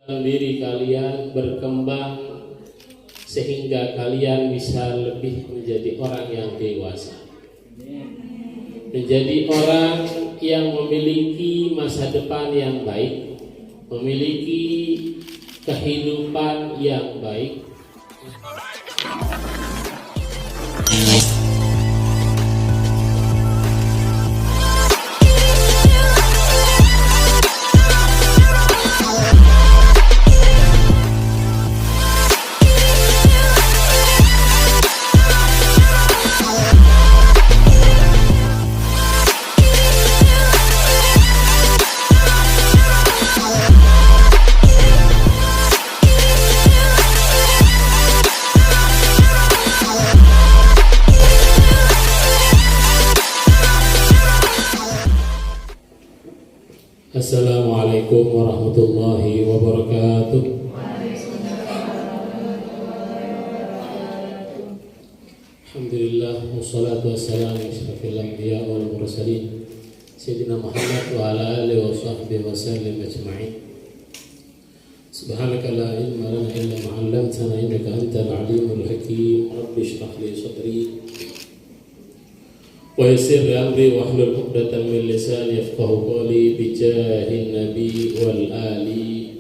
diri kalian berkembang sehingga kalian bisa lebih menjadi orang yang dewasa, menjadi orang yang memiliki masa depan yang baik, memiliki kehidupan yang baik. Assalamualaikum warahmatullahi wabarakatuh. Alhamdulillah wassalatu wassalamu ala asyrafil anbiya wal mursalin Sayyidina Muhammad wa ala alihi wa sahbihi wa sallam ajma'in. Subhanaka la ilma lana illa ma 'allamtana innaka antal alimul hakim. Rabbi shrah li sadri wa yassir li amri wahlul 'uqdatam min lisani yafqahu qawli bi jahin nabi wal ali.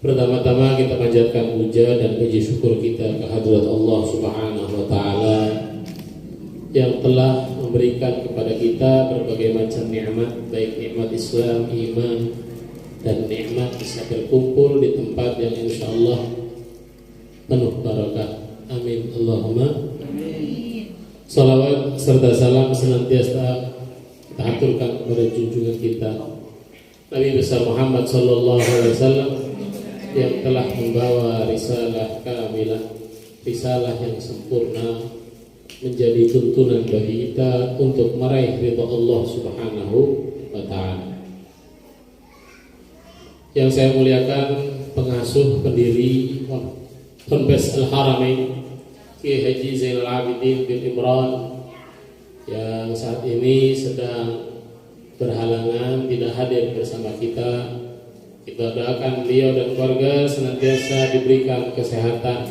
Pertama-tama kita panjatkan puja dan puji syukur kita ke hadirat Allah Subhanahu wa taala yang telah memberikan kepada kita berbagai macam nikmat, baik nikmat Islam, iman, dan nikmat bisa berkumpul di tempat yang insyaallah penuh barakah. Amin Allahumma amin. Salawat serta salam senantiasa kita aturkan kepada junjungan kita Nabi besar Muhammad sallallahu alaihi wasallam yang telah membawa risalah kamilah, risalah yang sempurna, menjadi tuntunan bagi kita untuk meraih ridha Allah Subhanahu wa taala. Yang saya muliakan pengasuh pendiri Ponpes Al-Haramain Kiai Haji Zainal Abidin bin Imran yang saat ini sedang berhalangan tidak hadir bersama kita. Kita doakan beliau dan keluarga senantiasa diberikan kesehatan,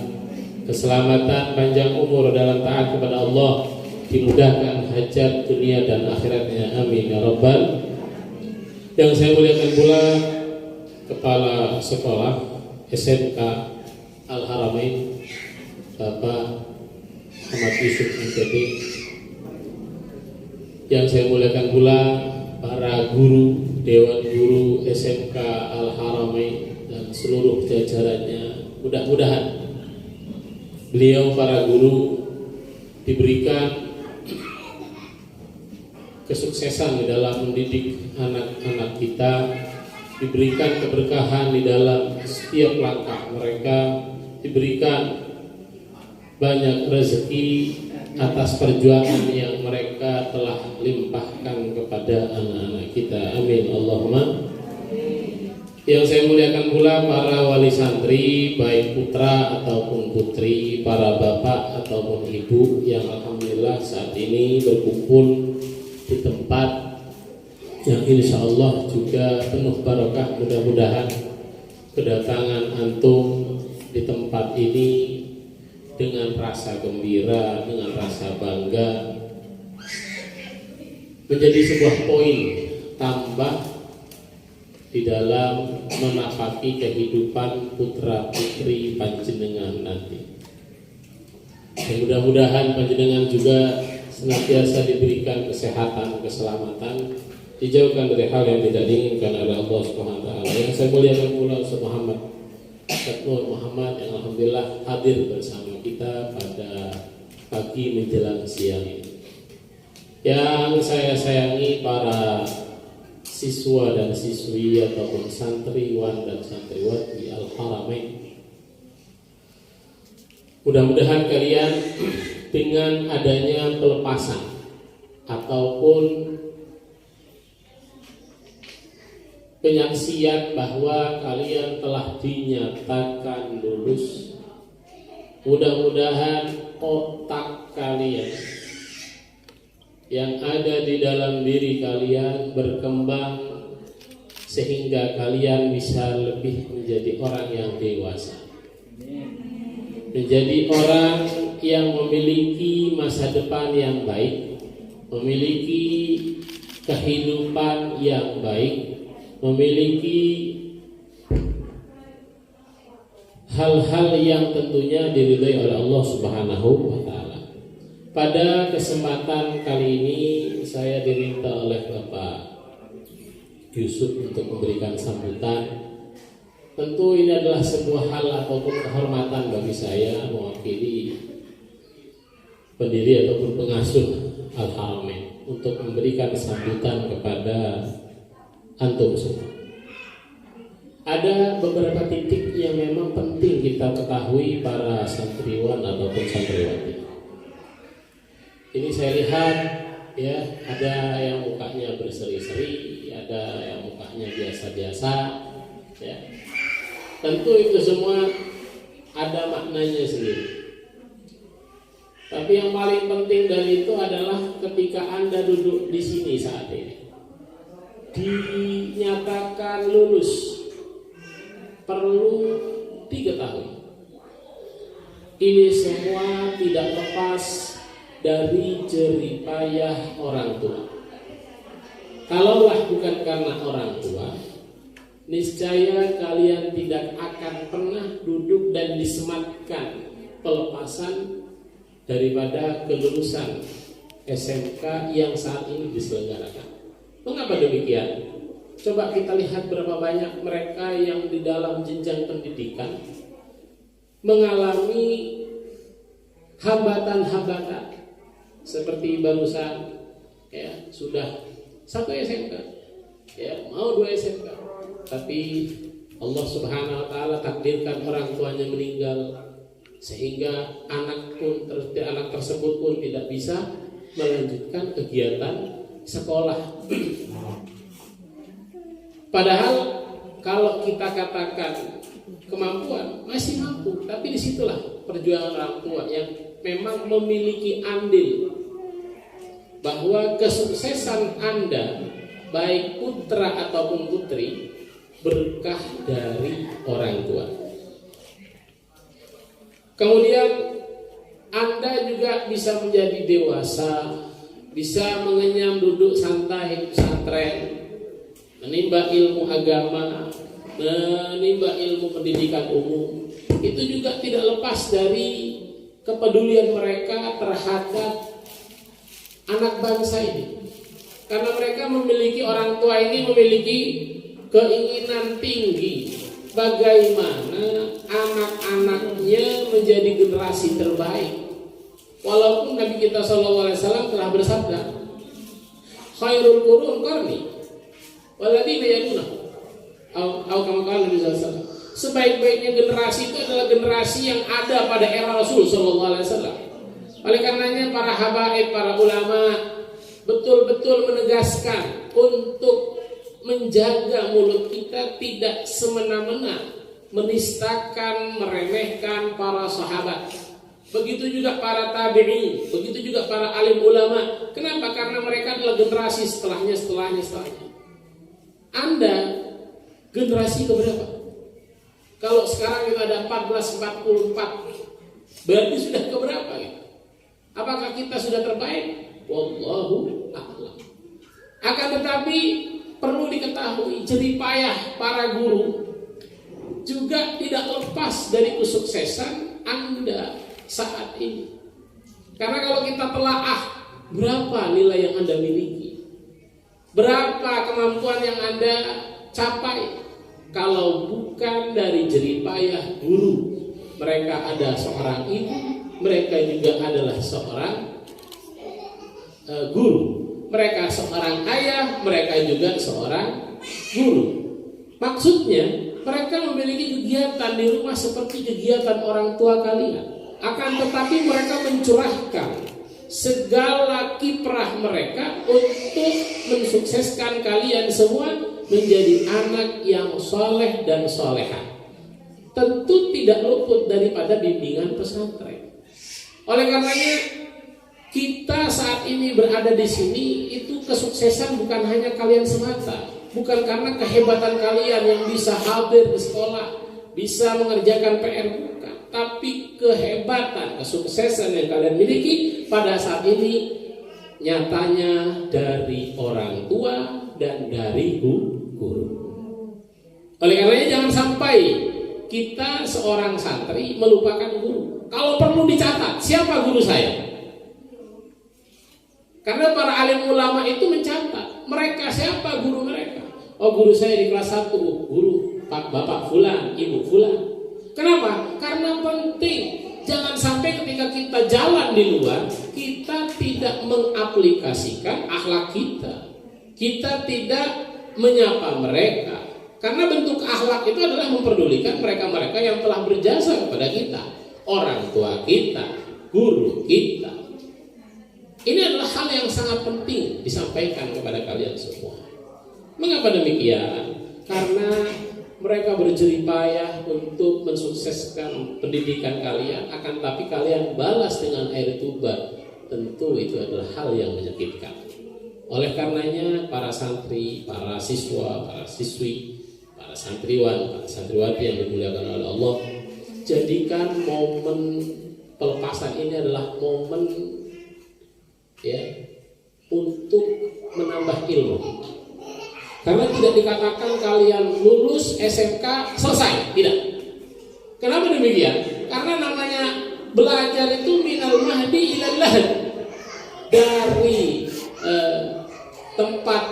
keselamatan, panjang umur dalam taat kepada Allah, dimudahkan hajat dunia dan akhiratnya. Amin ya rabbal. Yang saya muliakan pula Kepala Sekolah SMK Al-Haramain Bapak Ahmad Yusuf MPD. Yang saya muliakan pula para guru, Dewan Guru SMK Al-Haramain dan seluruh jajarannya. Mudah-mudahan beliau para guru diberikan kesuksesan di dalam mendidik anak-anak kita, diberikan keberkahan di dalam setiap langkah mereka, diberikan banyak rezeki atas perjuangan yang mereka telah limpahkan kepada anak-anak kita. Amin Allahumma. Yang saya muliakan pula para wali santri, baik putra ataupun putri, para bapak ataupun ibu yang alhamdulillah saat ini berkumpul di tempat yang insya Allah juga penuh barakah. Mudah-mudahan kedatangan antum di tempat ini dengan rasa gembira, dengan rasa bangga, menjadi sebuah poin tambah di dalam menapaki kehidupan putra putri panjenengan nanti. Dan mudah-mudahan panjenengan juga senantiasa diberikan kesehatan, keselamatan, dijauhkan dari hal yang tidak diinginkan oleh Allah Subhanahu wa taala. Yang saya muliakan pula Ustaz Muhammad yang alhamdulillah hadir bersama kita pada pagi menjelang siang ini. Yang saya sayangi para siswa dan siswi ataupun santriwan dan santriwati Al-Haramain. Mudah-mudahan kalian dengan adanya pelepasan ataupun penyaksian bahwa kalian telah dinyatakan lulus, mudah-mudahan otak kalian yang ada di dalam diri kalian berkembang sehingga kalian bisa lebih menjadi orang yang dewasa, menjadi orang yang memiliki masa depan yang baik, memiliki kehidupan yang baik, memiliki hal-hal yang tentunya diridhai oleh Allah Subhanahu wa taala. Pada kesempatan kali ini saya diminta oleh Bapak Yusuf untuk memberikan sambutan. Tentu ini adalah sebuah hal ataupun kehormatan bagi saya mewakili pendiri ataupun pengasuh Al-Haramain untuk memberikan sambutan kepada antum semua. Ada beberapa titik yang memang penting kita ketahui para santriwan ataupun santriwati. Ini saya lihat ya, ada yang mukanya berseri-seri, ada yang mukanya biasa-biasa ya. Tentu itu semua ada maknanya sendiri. Tapi yang paling penting dari itu adalah ketika Anda duduk di sini saat ini, dinyatakan lulus, perlu diketahui ini semua tidak lepas dari jeripayah orang tua. Kalaulah bukan karena orang tua, niscaya kalian tidak akan pernah duduk dan disematkan pelepasan daripada kelulusan SMK yang saat ini diselenggarakan. Mengapa demikian? Coba kita lihat berapa banyak mereka yang di dalam jenjang pendidikan mengalami hambatan-hambatan seperti barusan ya, sudah 1 SMK ya, mau 2 SMK, tapi Allah Subhanahu wa taala takdirkan orang tuanya meninggal sehingga anak tersebut pun tidak bisa melanjutkan kegiatan sekolah. Padahal kalau kita katakan kemampuan masih mampu, tapi disitulah perjuangan orang tua yang memang memiliki andil bahwa kesuksesan Anda baik putra ataupun putri berkah dari orang tua. Kemudian Anda juga bisa menjadi dewasa, bisa mengenyam duduk santai pesantren, menimba ilmu agama, menimba ilmu pendidikan umum. Itu juga tidak lepas dari kepedulian mereka terhadap anak bangsa ini. Karena mereka memiliki, orang tua ini memiliki keinginan tinggi bagaimana anak-anaknya menjadi generasi terbaik. Walaupun Nabi kita SAW telah bersabda, khairul qurun qarni waladina yaluna, atau kama Nabi SAW, sebaik-baiknya generasi itu adalah generasi yang ada pada era Rasul SAW. Oleh karenanya para habaib, para ulama betul-betul menegaskan untuk menjaga mulut kita tidak semena-mena menistakan, meremehkan para sahabat. Begitu juga para tabi'in, begitu juga para alim ulama. Kenapa? Karena mereka adalah generasi setelahnya. Anda generasi keberapa? Kalau sekarang kita ada 1444, berarti sudah keberapa gitu? Apakah kita sudah terbaik? Wallahu a'lam. Akan tetapi perlu diketahui jeripayah para guru juga tidak lepas dari kesuksesan Anda saat ini. Karena kalau kita telaah berapa nilai yang Anda miliki, berapa kemampuan yang Anda capai, kalau bukan dari jeripayah guru. Mereka ada seorang ibu, mereka juga adalah seorang guru. Mereka seorang ayah, mereka juga seorang guru. Maksudnya mereka memiliki kegiatan di rumah seperti kegiatan orang tua kalian. Akan tetapi mereka mencurahkan segala kiprah mereka untuk mensukseskan kalian semua menjadi anak yang soleh dan solehah. Tentu tidak luput daripada bimbingan pesantren. Oleh karenanya kita saat ini berada di sini, itu kesuksesan bukan hanya kalian semata, bukan karena kehebatan kalian yang bisa hadir ke sekolah, bisa mengerjakan PR, bukan. Tapi kehebatan, kesuksesan yang kalian miliki pada saat ini nyatanya dari orang tua dan dari guru. Oleh karenanya jangan sampai kita seorang santri melupakan guru. Kalau perlu dicatat, siapa guru saya? Karena para alim ulama itu mencatat, mereka siapa guru mereka. Oh, guru saya di kelas 1, guru Bapak Fulan, Ibu Fulan. Kenapa? Karena penting. Jangan sampai ketika kita jalan di luar, kita tidak mengaplikasikan akhlak kita. Kita tidak menyapa mereka. Karena bentuk akhlak itu adalah memperdulikan mereka-mereka yang telah berjasa kepada kita. Orang tua kita, guru kita. Ini adalah hal yang sangat penting disampaikan kepada kalian semua. Mengapa demikian? Karena mereka berjerih payah untuk mensukseskan pendidikan kalian, akan tapi kalian balas dengan air tuba. Tentu itu adalah hal yang menyakitkan. Oleh karenanya para santri, para siswa, para siswi, para santriwan, para santriwati yang dimuliakan oleh Allah, jadikan momen pelepasan ini adalah momen untuk menambah ilmu. Karena tidak dikatakan kalian lulus SMK selesai, tidak. Kenapa demikian? Karena namanya belajar itu minal mahdi ilal lahad, dari tempat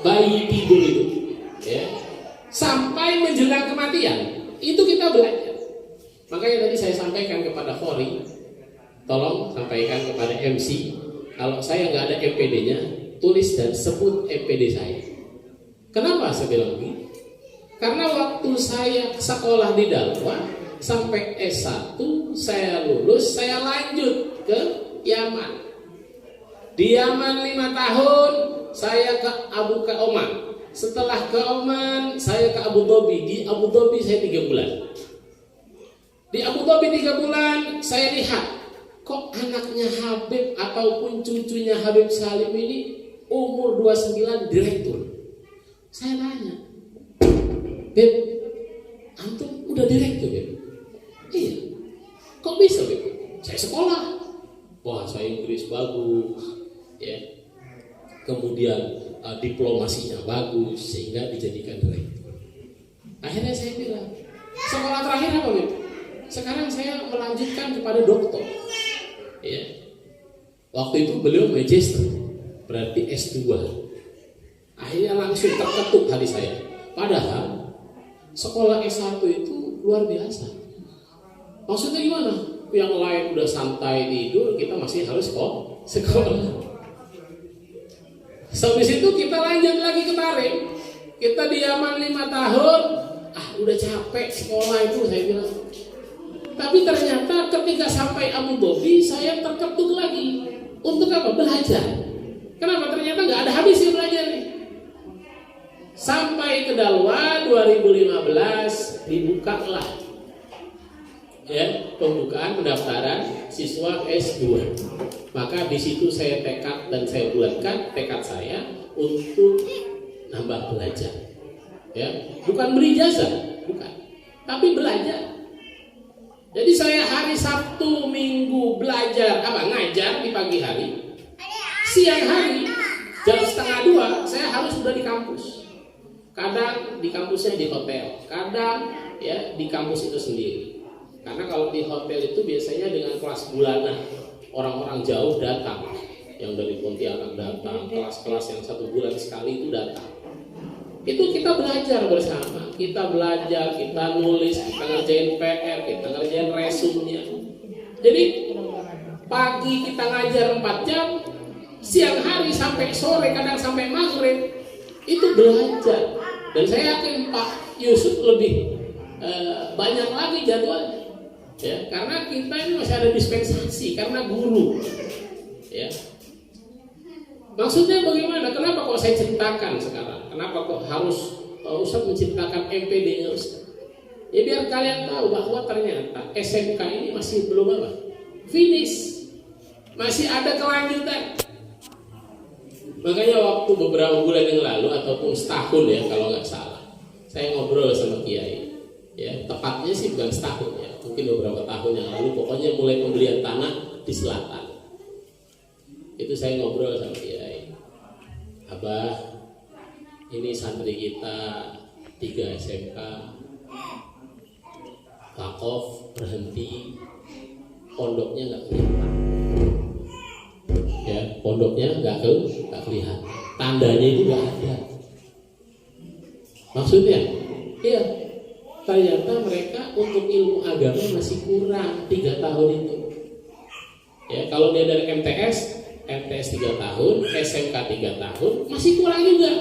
bayi tidur itu, sampai menjelang kematian, itu kita belajar. Makanya tadi saya sampaikan kepada Khori, tolong sampaikan kepada MC, kalau saya nggak ada MPD-nya, tulis dan sebut MPD saya. Kenapa saya bilang begini? Karena waktu saya sekolah di Dalwa sampai S1 saya lulus, saya lanjut ke Yaman. Di Yaman 5 tahun saya ke Oman. Setelah ke Oman saya ke Abu Dhabi. Di Abu Dhabi saya 3 bulan. Di Abu Dhabi 3 bulan saya lihat kok anaknya Habib ataupun cucunya Habib Salim ini umur 29 direktur. Saya tanya, Beb, antum udah direktur, Beb? Iya. Kok bisa, Beb? Saya sekolah. Wah, saya Inggris bagus, Kemudian diplomasinya bagus sehingga dijadikan direktur. Akhirnya saya bilang, sekolah terakhir apa, Beb? Sekarang saya melanjutkan kepada doktor. Waktu itu beliau magister, berarti S2. Akhirnya langsung terketuk hati saya. Padahal sekolah S1 itu luar biasa. Maksudnya gimana? Yang lain udah santai tidur, kita masih harus sekolah. Habis itu kita lanjut lagi ke Tarim. Kita di Yaman 5 tahun. Udah capek sekolah itu, saya bilang. Tapi ternyata ketika sampai Abu Dhabi, saya terketuk lagi. Untuk apa? Belajar. Kenapa? Ternyata nggak ada habisnya belajar nih. Sampai ke Dalwa 2015 dibukalah pembukaan pendaftaran siswa S2. Maka di situ saya tekad dan saya bulatkan tekad saya untuk nambah belajar. Bukan beri jasa, bukan, tapi belajar. Jadi saya hari Sabtu Minggu belajar ngajar di pagi hari. Siang hari jam 1:30 saya harus sudah di kampus. Kadang di kampusnya di hotel, kadang di kampus itu sendiri. Karena kalau di hotel itu biasanya dengan kelas bulanan, orang-orang jauh datang, yang dari Pontianak datang, kelas-kelas yang 1 bulan sekali itu datang. Itu kita belajar bersama, kita belajar, kita nulis, kita ngerjain PR, kita ngerjain resumnya. Jadi pagi kita ngajar 4 jam, siang hari sampai sore, kadang sampai maghrib, itu belajar. Dan saya yakin Pak Yusuf lebih banyak lagi jadwalnya, karena kita ini masih ada dispensasi karena guru. Maksudnya bagaimana? Kenapa kok saya ceritakan sekarang? Kenapa kok harus Ustaz menciptakan MPD-nya Ustaz? Biar kalian tahu bahwa ternyata SMK ini masih belum finish, masih ada kelanjutan. Makanya waktu beberapa bulan yang lalu ataupun setahun ya kalau nggak salah, saya ngobrol sama Kiai. Ya, tepatnya sih bukan setahun ya, mungkin beberapa tahun yang lalu. Pokoknya mulai pembelian tanah di selatan. Itu saya ngobrol sama Kiai. Abah, ini santri kita 3 SMK, wakaf berhenti, pondoknya nggak kelihatan. Ya, pondoknya nggak kelihatan, tandanya itu nggak ada. Maksudnya, iya, ternyata mereka untuk ilmu agama masih kurang 3 tahun itu. Ya, kalau dia dari MTS 3 tahun, SMK 3 tahun, masih kurang juga.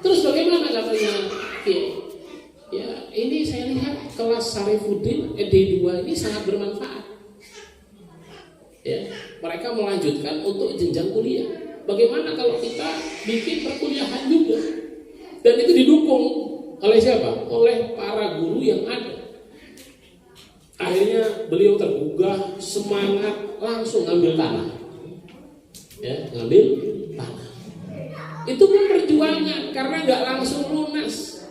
Terus bagaimana katanya? Ya, ini saya lihat kelas Sarifuddin D2 ini sangat bermanfaat. Ya, mereka melanjutkan untuk jenjang kuliah. Bagaimana kalau kita bikin perkuliahan juga? Dan itu didukung oleh siapa? Oleh para guru yang ada. Akhirnya beliau tergugah, semangat, langsung ngambil tanah. Ya, ngambil tanah. Itu pun perjuangan karena nggak langsung lunas.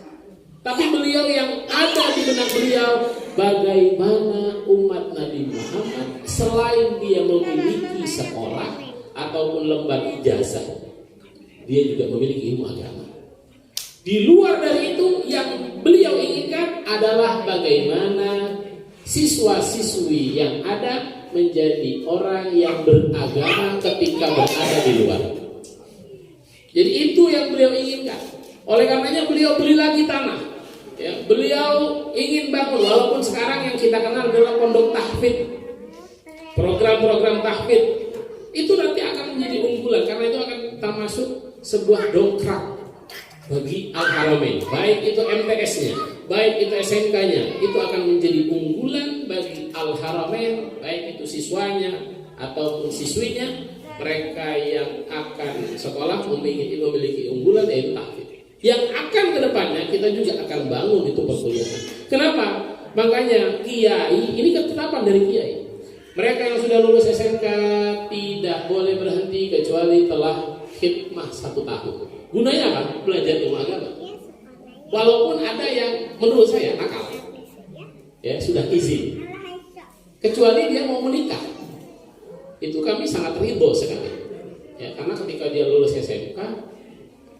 Tapi beliau yang ada di benak beliau, bagaimana umat Nabi Muhammad selain dia memiliki sekolah ataupun lembar ijazah, dia juga memiliki ilmu agama. Di luar dari itu yang beliau inginkan adalah bagaimana siswa-siswi yang ada menjadi orang yang beragama ketika berada di luar. Jadi itu yang beliau inginkan. Oleh karenanya beliau beli lagi tanah. Ya, beliau ingin bangun, walaupun sekarang yang kita kenal adalah pondok tahfidz, program-program tahfidz itu nanti akan menjadi unggulan karena itu akan termasuk sebuah dongkrak bagi Al-Haramain, baik itu MTS-nya, baik itu SMK-nya, itu akan menjadi unggulan bagi Al-Haramain, baik itu siswanya ataupun siswinya. Mereka yang akan sekolah memiliki unggulan yaitu tahfidz. Yang akan kedepannya kita juga akan bangun itu perkuliahan. Kenapa? Makanya kiai ini ketetapan dari kiai. Mereka yang sudah lulus SMK tidak boleh berhenti kecuali telah khidmah 1 tahun. Gunanya apa? Belajar ilmu agama. Walaupun ada yang menurut saya nakal, ya sudah izin, kecuali dia mau menikah. Itu kami sangat ridho sekali. Ya, karena ketika dia lulus SMK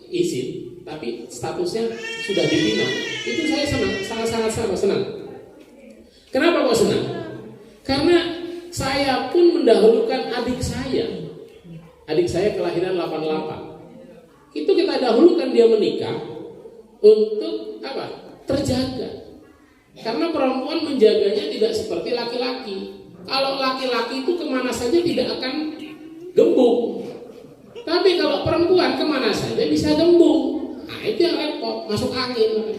izin, tapi statusnya sudah dibina, itu saya senang, sangat-sangat senang. Kenapa kok senang? Karena saya pun mendahulukan adik saya. Adik saya kelahiran 88. Itu kita dahulukan dia menikah untuk apa? Terjaga. Karena perempuan menjaganya tidak seperti laki-laki. Kalau laki-laki itu kemana saja tidak akan gembung. Tapi kalau perempuan kemana saja bisa gembung. Nah itu yang repot, masuk angin.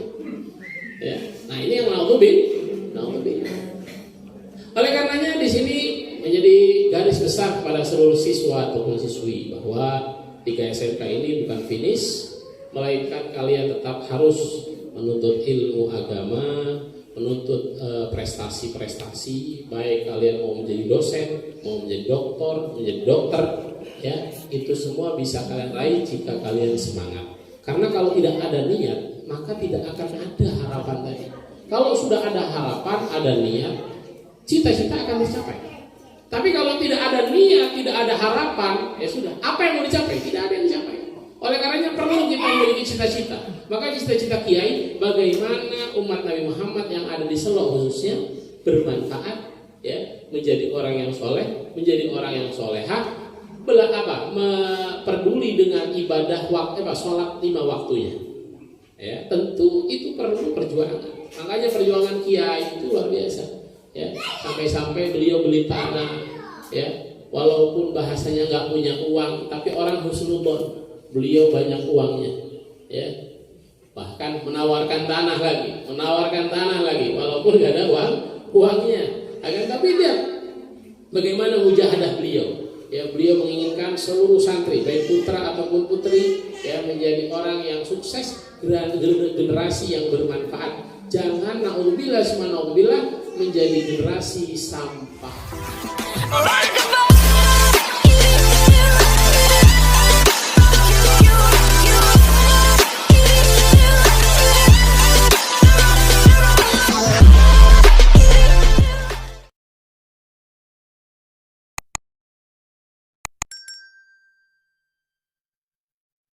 Ya, nah ini yang naudzubillah. Oleh karenanya di sini menjadi garis besar kepada seluruh siswa ataupun siswi bahwa 3 SMK ini bukan finish, melainkan kalian tetap harus menuntut ilmu agama, menuntut prestasi-prestasi, baik kalian mau menjadi dosen, mau menjadi dokter, ya itu semua bisa kalian raih jika kalian semangat. Karena kalau tidak ada niat, maka tidak akan ada harapan tadi. Kalau sudah ada harapan, ada niat, cita-cita akan dicapai. Tapi kalau tidak ada niat, tidak ada harapan, ya sudah. Apa yang mau dicapai? Tidak ada yang dicapai. Oleh karenanya perlu kita memiliki cita-cita. Maka cita-cita kiai, bagaimana umat Nabi Muhammad yang ada di Selo khususnya bermanfaat, ya menjadi orang yang soleh, menjadi orang yang solehah. Peduli dengan ibadah sholat 5 waktunya. Ya, tentu itu perlu perjuangan. Makanya perjuangan kiai itu luar biasa. Ya, sampai-sampai beliau beli tanah. Ya, walaupun bahasanya nggak punya uang, tapi orang husnudzon, beliau banyak uangnya. Ya, bahkan menawarkan tanah lagi, walaupun nggak ada uangnya. Akan tapi dia bagaimana mujahadah beliau. Ya, beliau menginginkan seluruh santri baik putra ataupun putri ya menjadi orang yang sukses, generasi yang bermanfaat. Jangan naudzubillah menjadi generasi sampah.